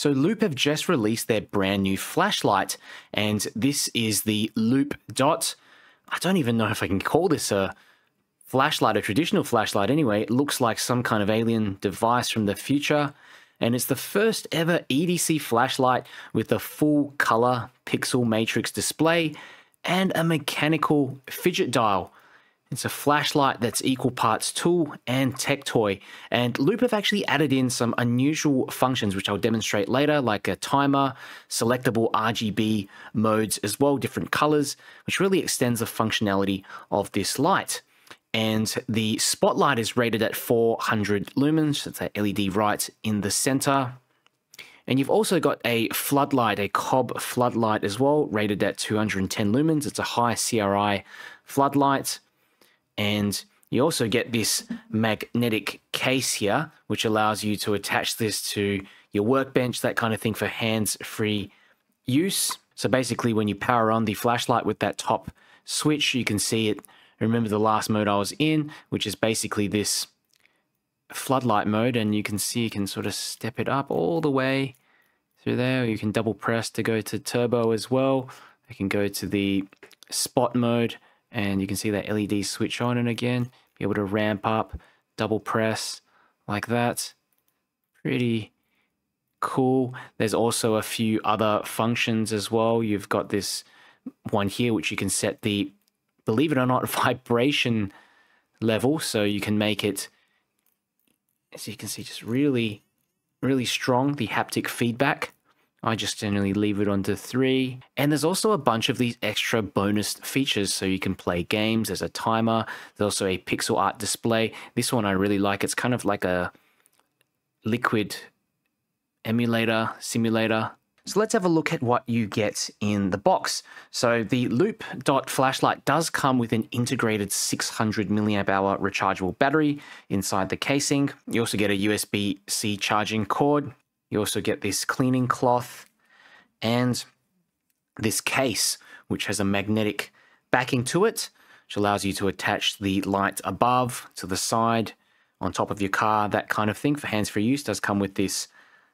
So Loop have just released their brand new flashlight, and this is the LoopDot. I don't even know if I can call this a flashlight, a traditional flashlight anyway. It looks like some kind of alien device from the future, and it's the first ever EDC flashlight with a full color pixel matrix display and a mechanical fidget dial. It's a flashlight that's equal parts tool and tech toy, and Loop have actually added in some unusual functions which I'll demonstrate later, like a timer, selectable RGB modes as well, different colors, which really extends the functionality of this light. And the spotlight is rated at 400 lumens, that's a LED right in the center. And you've also got a floodlight, a cob floodlight as well, rated at 210 lumens. It's a high CRI floodlight. And you also get this magnetic case here, which allows you to attach this to your workbench, that kind of thing, for hands-free use. So basically, when you power on the flashlight with that top switch, you can see it. Remember the last mode I was in, which is basically this floodlight mode, and you can see you can sort of step it up all the way through there. You can double press to go to turbo as well. You can go to the spot mode, and you can see that LED switch on and again, be able to ramp up, double press like that. Pretty cool. There's also a few other functions as well. You've got this one here, which you can set the, believe it or not, vibration level. So you can make it, as you can see, just really, really strong, the haptic feedback. I just generally leave it on to 3. And there's also a bunch of these extra bonus features. So you can play games, there's a timer, there's also a pixel art display. This one I really like. It's kind of like a liquid emulator, simulator. So let's have a look at what you get in the box. So the LoopDot flashlight does come with an integrated 600 milliamp hour rechargeable battery inside the casing. You also get a USB-C charging cord. You also get this cleaning cloth and this case, which has a magnetic backing to it, which allows you to attach the light above, to the side, on top of your car, that kind of thing for hands-free use. Does come with this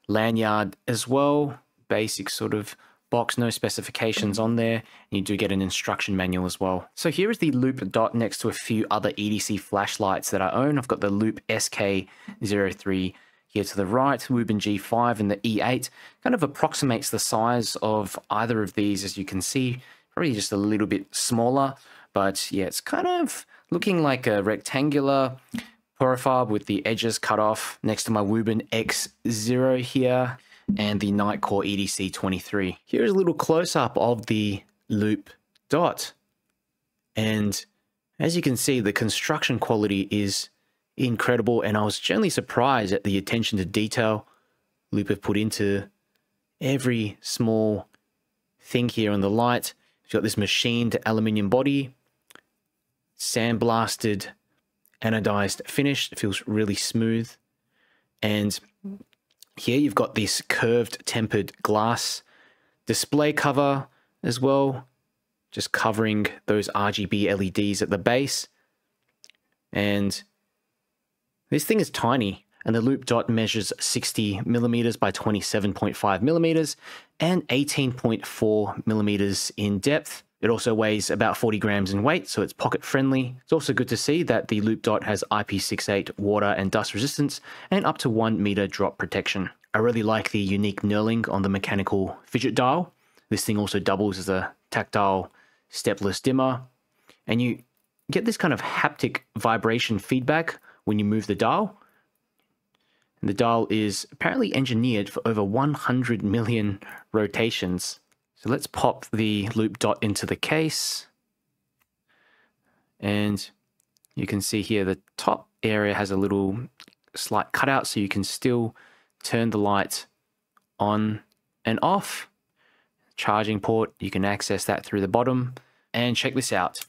lanyard as well. Basic sort of box, no specifications on there. And you do get an instruction manual as well. So here is the LoopDot next to a few other EDC flashlights that I own. I've got the Loop SK03 here to the right, Wuben G5, and the E8. Kind of approximates the size of either of these, as you can see. Probably just a little bit smaller, but yeah, it's kind of looking like a rectangular profile with the edges cut off next to my Wuben X0 here and the Nightcore EDC 23. Here's a little close-up of the LoopDot. And as you can see, the construction quality is incredible, and I was generally surprised at the attention to detail Loop have put into every small thing here on the light. You've got this machined aluminium body, sandblasted, anodized finish. It feels really smooth. And here you've got this curved tempered glass display cover as well, just covering those RGB LEDs at the base. And this thing is tiny, and the LoopDot measures 60 millimeters by 27.5 millimeters and 18.4 millimeters in depth. It also weighs about 40 grams in weight, so it's pocket friendly. It's also good to see that the LoopDot has IP68 water and dust resistance and up to 1 meter drop protection. I really like the unique knurling on the mechanical fidget dial. This thing also doubles as a tactile stepless dimmer, and you get this kind of haptic vibration feedback when you move the dial. And the dial is apparently engineered for over 100 million rotations. So let's pop the LoopDot into the case. And you can see here the top area has a little slight cutout, so you can still turn the light on and off. Charging port, you can access that through the bottom. And check this out.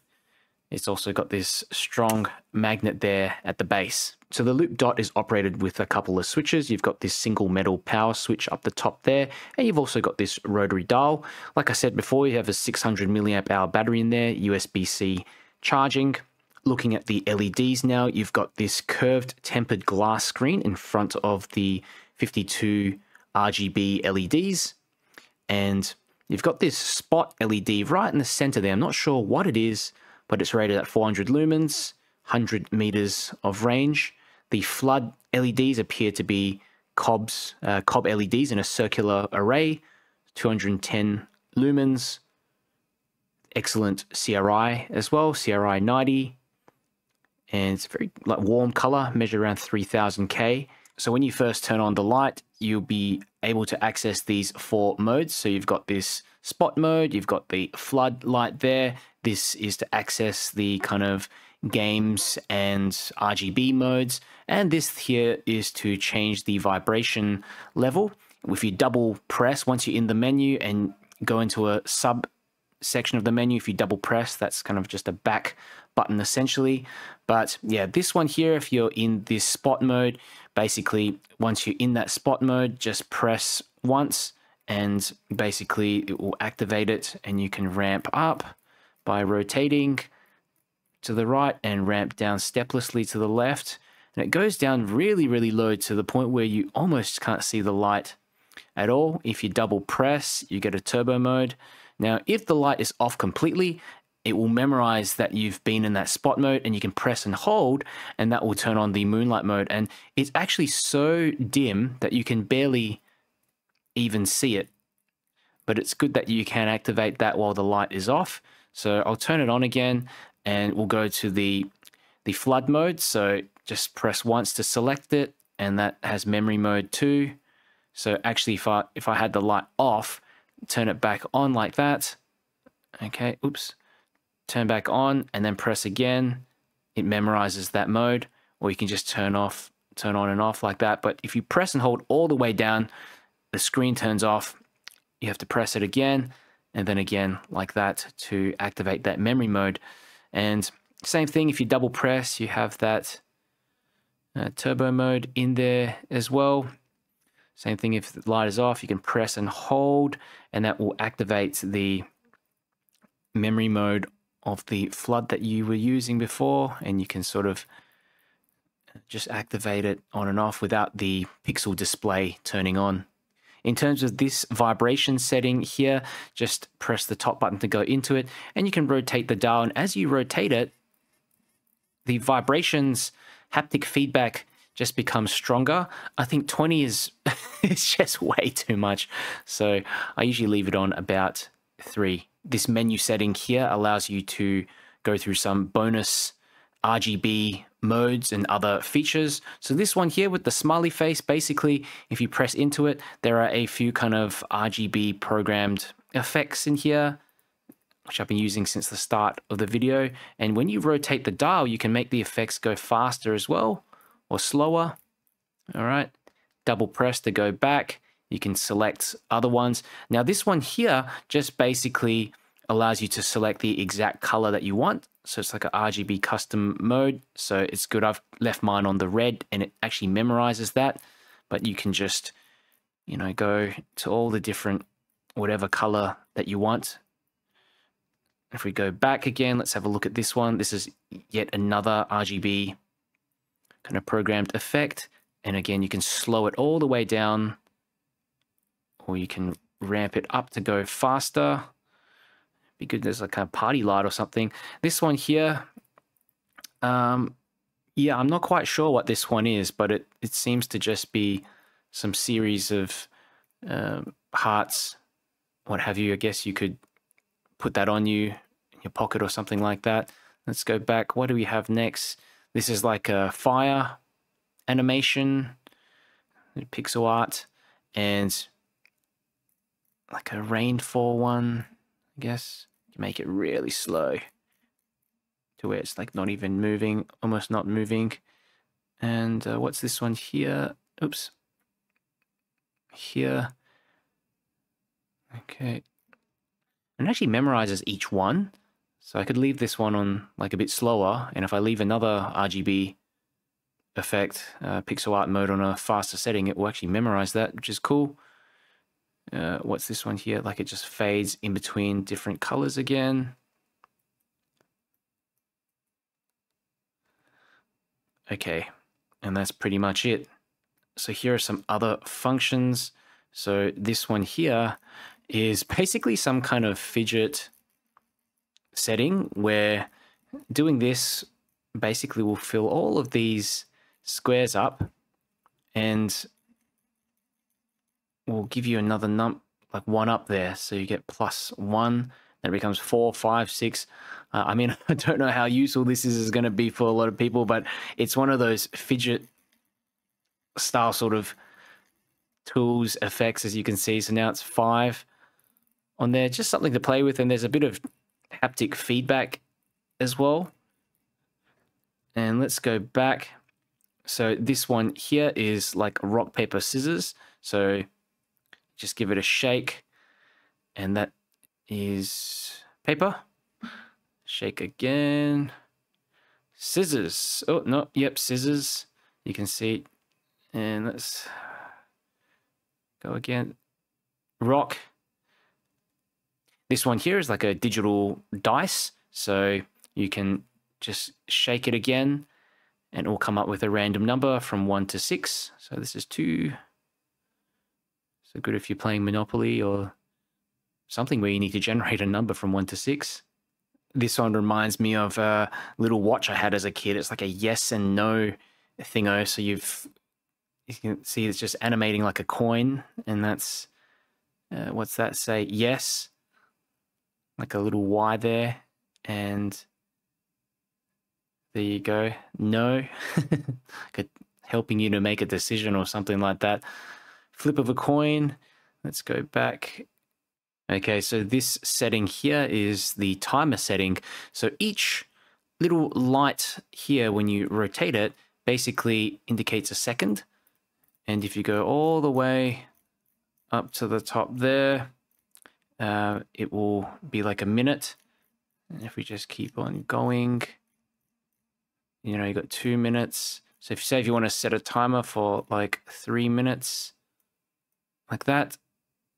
It's also got this strong magnet there at the base. So the LoopDot is operated with a couple of switches. You've got this single metal power switch up the top there, and you've also got this rotary dial. Like I said before, you have a 600 milliamp hour battery in there, USB-C charging. Looking at the LEDs now, you've got this curved tempered glass screen in front of the 52 RGB LEDs. And you've got this spot LED right in the center there. I'm not sure what it is, but it's rated at 400 lumens, 100 meters of range. The flood LEDs appear to be cob LEDs in a circular array, 210 lumens. Excellent CRI as well, CRI 90. And it's very warm color, measured around 3000 K. So when you first turn on the light, you'll be able to access these 4 modes. So you've got this spot mode, you've got the floodlight there. This is to access the kind of games and RGB modes. And this here is to change the vibration level. If you double press, once you're in the menu and go into a subsection of the menu, if you double press, that's kind of just a back button essentially. But yeah, this one here, if you're in this spot mode, basically once you're in that spot mode, just press once and basically it will activate it, and you can ramp up by rotating to the right and ramp down steplessly to the left. And it goes down really, really low to the point where you almost can't see the light at all. If you double press, you get a turbo mode. Now, if the light is off completely, it will memorize that you've been in that spot mode, and you can press and hold, and that will turn on the moonlight mode. And it's actually so dim that you can barely even see it. But it's good that you can activate that while the light is off. So I'll turn it on again, and we'll go to the flood mode. So just press once to select it, and that has memory mode too. So actually, if I had the light off, turn it back on like that. Okay, oops. Turn back on and then press again. It memorizes that mode. Or you can just turn on and off like that. But if you press and hold all the way down, the screen turns off. You have to press it again and then again like that to activate that memory mode. And same thing, if you double press, you have that turbo mode in there as well. Same thing, if the light is off, you can press and hold, and that will activate the memory mode of the flood that you were using before, and you can sort of just activate it on and off without the pixel display turning on. In terms of this vibration setting here, just press the top button to go into it, and you can rotate the dial, and as you rotate it, the vibrations, haptic feedback just becomes stronger. I think 20 is it's just way too much. So I usually leave it on about 3. This menu setting here allows you to go through some bonus RGB modes and other features. So this one here with the smiley face, basically, if you press into it, there are a few kind of RGB programmed effects in here, which I've been using since the start of the video. And when you rotate the dial, you can make the effects go faster as well, or slower. All right, double press to go back. You can select other ones. Now this one here just basically allows you to select the exact color that you want. So it's like a RGB custom mode. So it's good. I've left mine on the red and it actually memorizes that. But you can just, you know, go to all the different, whatever color that you want. If we go back again, let's have a look at this one. This is yet another RGB kind of programmed effect. And again, you can slow it all the way down, or you can ramp it up to go faster. Be good, there's like a party light or something. This one here, yeah, I'm not quite sure what this one is, but it seems to just be some series of hearts, what have you. I guess you could put that on you in your pocket or something like that. Let's go back. What do we have next? This is like a fire animation, pixel art, and like a rainfall one, I guess. You make it really slow to where it's like not even moving, almost not moving. And what's this one here? Oops. Here. Okay. And it actually memorizes each one. So I could leave this one on like a bit slower. And if I leave another RGB effect, pixel art mode on a faster setting, it will actually memorize that, which is cool. What's this one here? Like it just fades in between different colors again. Okay, and that's pretty much it. So here are some other functions. So this one here is basically some kind of fidget setting where doing this basically will fill all of these squares up and will give you another like one up there. So you get +1, then it becomes 4, 5, 6. I mean, I don't know how useful this is going to be for a lot of people, but it's one of those fidget style sort of tools, effects, as you can see. So now it's 5 on there, just something to play with. And there's a bit of haptic feedback as well. And let's go back. So this one here is like rock, paper, scissors. So just give it a shake, and that is paper. Shake again. Scissors. Oh, no, yep, scissors. You can see. And let's go again. Rock. This one here is like a digital dice. So you can just shake it again, and it will come up with a random number from 1 to 6. So this is 2. So good if you're playing Monopoly or something where you need to generate a number from 1 to 6. This one reminds me of a little watch I had as a kid. It's like a yes and no thingo. So you can see it's just animating like a coin, and that's what's that say? Yes, like a little Y there, and there you go. No, helping you to make a decision or something like that. Flip of a coin. Let's go back. Okay, so this setting here is the timer setting. So each little light here, when you rotate it, basically indicates a second. And if you go all the way up to the top there, it will be like a minute. And if we just keep on going, you know, you got 2 minutes. So if you want to set a timer for like 3 minutes, like that,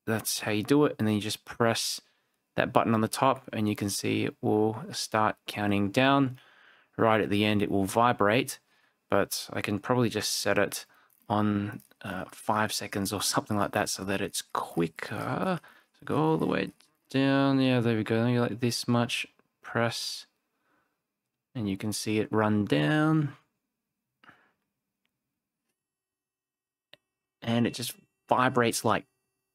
that's how you do it. And then you just press that button on the top, and you can see it will start counting down. Right at the end, it will vibrate, but I can probably just set it on 5 seconds or something like that so that it's quicker. So go all the way down. Yeah, there we go. Only like this much. Press, and you can see it run down. And it just vibrates like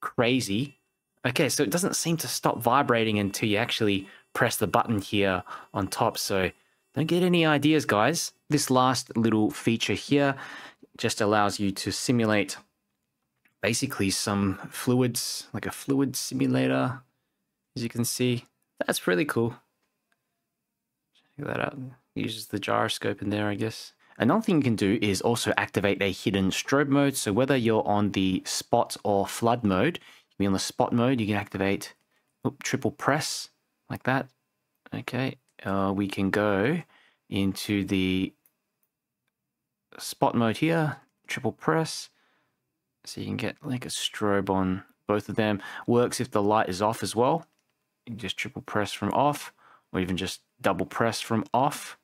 crazy. Okay, so it doesn't seem to stop vibrating until you actually press the button here on top. So don't get any ideas, guys. This last little feature here just allows you to simulate basically some fluids, like a fluid simulator, as you can see. That's really cool. Check that out. Uses the gyroscope in there, I guess. Another thing you can do is also activate a hidden strobe mode. So whether you're on the spot or flood mode, you can be on the spot mode, you can activate triple press like that. Okay, we can go into the spot mode here, triple press. So you can get like a strobe on both of them. Works if the light is off as well. You can just triple press from off, or even just double press from off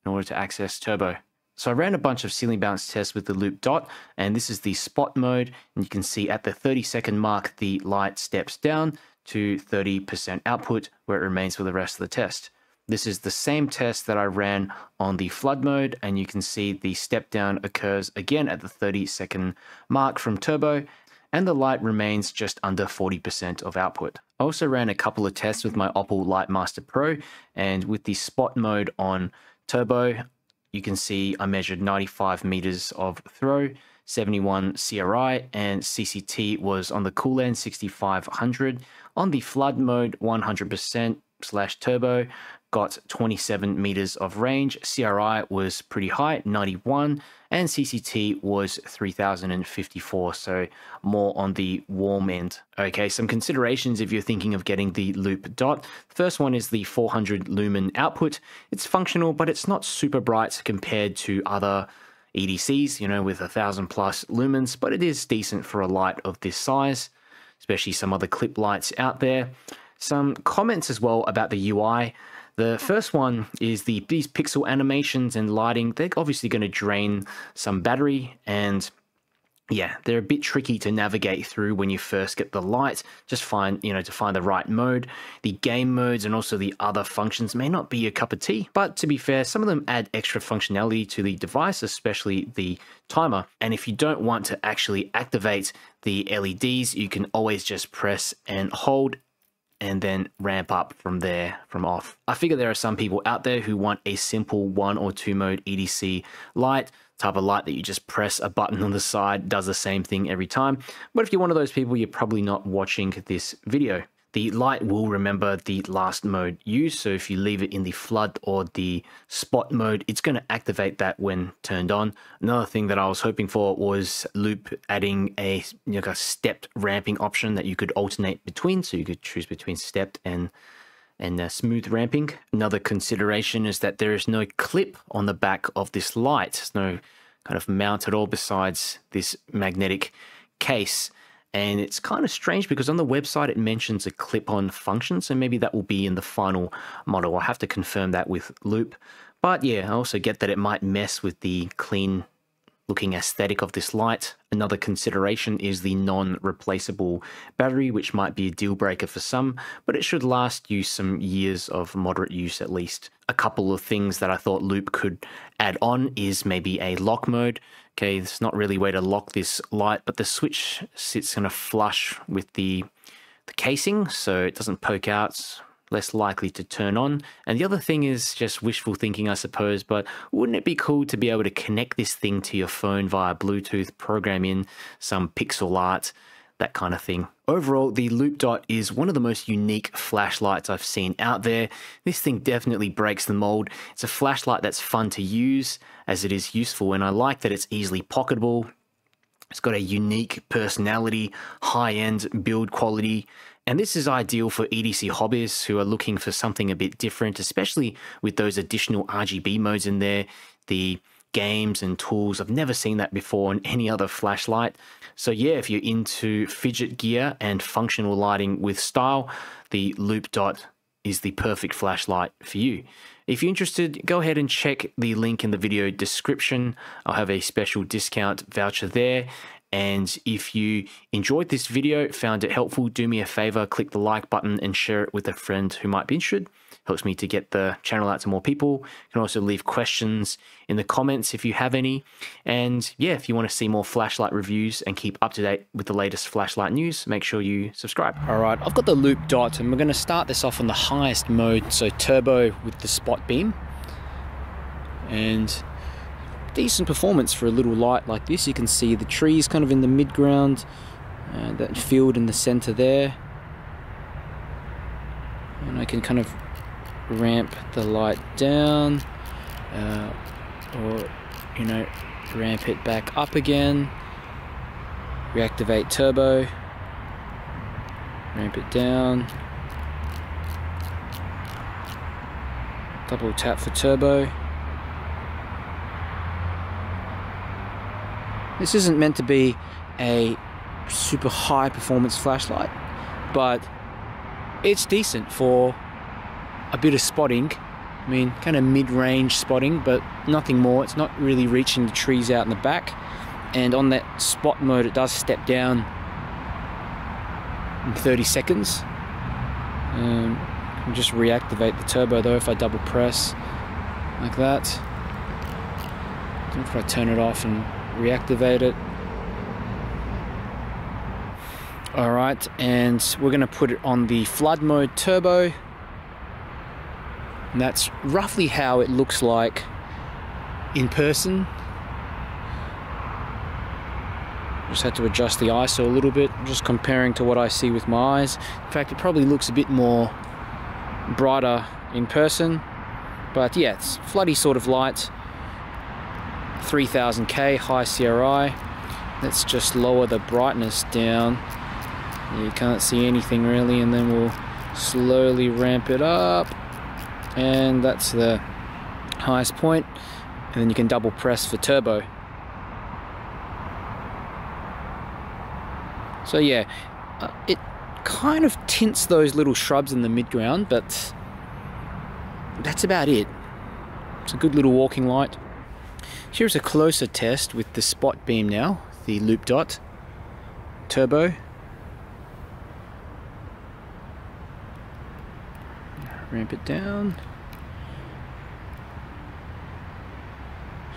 in order to access turbo. So I ran a bunch of ceiling bounce tests with the LoopDot, and this is the spot mode. And you can see at the 30-second mark, the light steps down to 30% output, where it remains for the rest of the test. This is the same test that I ran on the flood mode, and you can see the step down occurs again at the 30-second mark from turbo, and the light remains just under 40% of output. I also ran a couple of tests with my Opal Lightmaster Pro, and with the spot mode on turbo, you can see I measured 95 meters of throw, 71 CRI, and CCT was on the cool end 6500. On the flood mode 100% / turbo, got 27 meters of range. CRI was pretty high, 91, and CCT was 3054, so more on the warm end. Okay, some considerations if you're thinking of getting the LoopDot. First one is the 400 lumen output. It's functional, but it's not super bright compared to other EDCs, you know, with 1,000+ lumens, but it is decent for a light of this size, especially some other clip lights out there. Some comments as well about the UI. The first one is these pixel animations and lighting. They're obviously going to drain some battery, and yeah, they're a bit tricky to navigate through when you first get the light. Just find, to find the right mode. The game modes and also the other functions may not be your cup of tea, but to be fair, some of them add extra functionality to the device, especially the timer. And if you don't want to actually activate the LEDs, you can always just press and hold and then ramp up from there, from off. I figure there are some people out there who want a simple 1 or 2 mode EDC light, type of light that you just press a button on the side, does the same thing every time. But if you're one of those people, you're probably not watching this video. The light will remember the last mode used, so if you leave it in the flood or the spot mode, it's going to activate that when turned on. Another thing that I was hoping for was Loop adding a stepped ramping option that you could alternate between, so you could choose between stepped and smooth ramping. Another consideration is that there is no clip on the back of this light. There's no kind of mount at all besides this magnetic case. And it's kind of strange because on the website it mentions a clip-on function, so maybe that will be in the final model. I'll have to confirm that with Loop. But yeah, I also get that it might mess with the clean looking aesthetic of this light. Another consideration is the non-replaceable battery, which might be a deal breaker for some, but it should last you some years of moderate use at least. A couple of things that I thought Loop could add on is maybe a lock mode. Okay, there's not really a way to lock this light, but the switch sits kind of flush with the casing, so it doesn't poke out, less likely to turn on. And the other thing is just wishful thinking, I suppose, but wouldn't it be cool to be able to connect this thing to your phone via Bluetooth, program in some pixel art, that kind of thing. Overall, the LoopDot is one of the most unique flashlights I've seen out there. This thing definitely breaks the mold. It's a flashlight that's fun to use as it is useful, and I like that it's easily pocketable. It's got a unique personality, high-end build quality, and this is ideal for EDC hobbyists who are looking for something a bit different, especially with those additional RGB modes in there, the games and tools. I've never seen that before on any other flashlight. So yeah, if you're into fidget gear and functional lighting with style, the LoopDot is the perfect flashlight for you. If you're interested, go ahead and check the link in the video description. I'll have a special discount voucher there. And if you enjoyed this video, found it helpful, do me a favor, click the like button and share it with a friend who might be interested. Helps me to get the channel out to more people. You can also leave questions in the comments if you have any. And yeah, if you want to see more flashlight reviews and keep up to date with the latest flashlight news, make sure you subscribe. All right, I've got the LoopDot and we're going to start this off on the highest mode, so turbo with the spot beam. And decent performance for a little light like this. You can see the trees kind of in the midground, that field in the center there. And I can kind of ramp the light down, or ramp it back up again, reactivate turbo, ramp it down, double tap for turbo. This isn't meant to be a super high performance flashlight, but it's decent for a bit of spotting. I mean, kind of mid-range spotting, but nothing more. It's not really reaching the trees out in the back. And on that spot mode, it does step down in 30 seconds. I'll just reactivate the turbo though if I double press like that. If I turn it off and reactivate it. Alright, and we're going to put it on the flood mode turbo. And that's roughly how it looks like in person. Just had to adjust the ISO a little bit, just comparing to what I see with my eyes. In fact, it probably looks a bit more brighter in person. But yeah, it's floody sort of light. 3000K high CRI. Let's just lower the brightness down. You can't see anything really, and then we'll slowly ramp it up. And that's the highest point. And then you can double press for turbo. So yeah, it kind of tints those little shrubs in the midground, but that's about it. It's a good little walking light. Here's a closer test with the spot beam now, the LoopDot turbo. Ramp it down.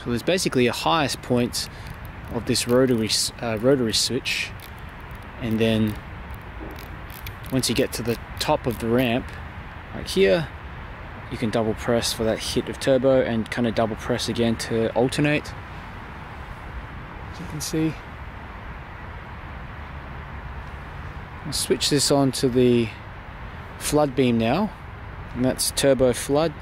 So there's basically a highest point of this rotary switch, and then once you get to the top of the ramp, like here, you can double press for that hit of turbo and kind of double press again to alternate. As you can see. I'll switch this on to the flood beam now, and that's turbo flood.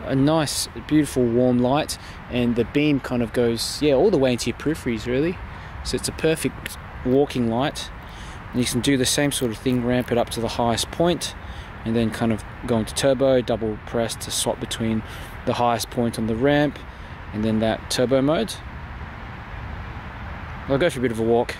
A nice, beautiful, warm light, and the beam kind of goes, yeah, all the way into your peripheries really. So it's a perfect walking light. And you can do the same sort of thing, ramp it up to the highest point, and then kind of go into turbo, double press to swap between the highest point on the ramp and then that turbo mode. I'll go for a bit of a walk.